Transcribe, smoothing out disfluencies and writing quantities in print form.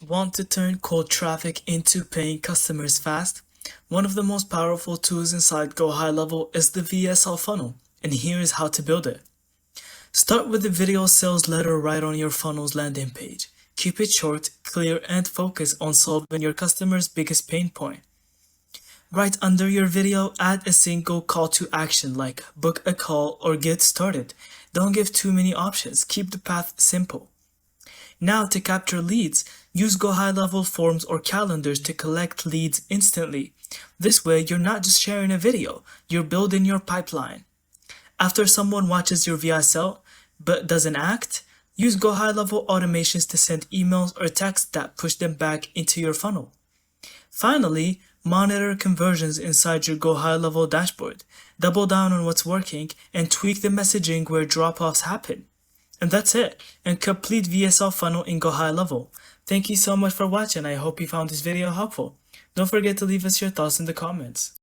Want to turn cold traffic into paying customers fast? One of the most powerful tools inside GoHighLevel is the VSL funnel, and here is how to build it. Start with the video sales letter right on your funnel's landing page. Keep it short, clear, and focus on solving your customer's biggest pain point. Right under your video, add a single call to action like book a call or get started. Don't give too many options, keep the path simple. Now to capture leads, use GoHighLevel forms or calendars to collect leads instantly. This way, you're not just sharing a video, you're building your pipeline. After someone watches your VSL but doesn't act, use GoHighLevel automations to send emails or texts that push them back into your funnel. Finally, monitor conversions inside your GoHighLevel dashboard. Double down on what's working and tweak the messaging where drop-offs happen. And that's it, and complete VSL funnel in GoHighLevel. Thank you so much for watching. I hope you found this video helpful. Don't forget to leave us your thoughts in the comments.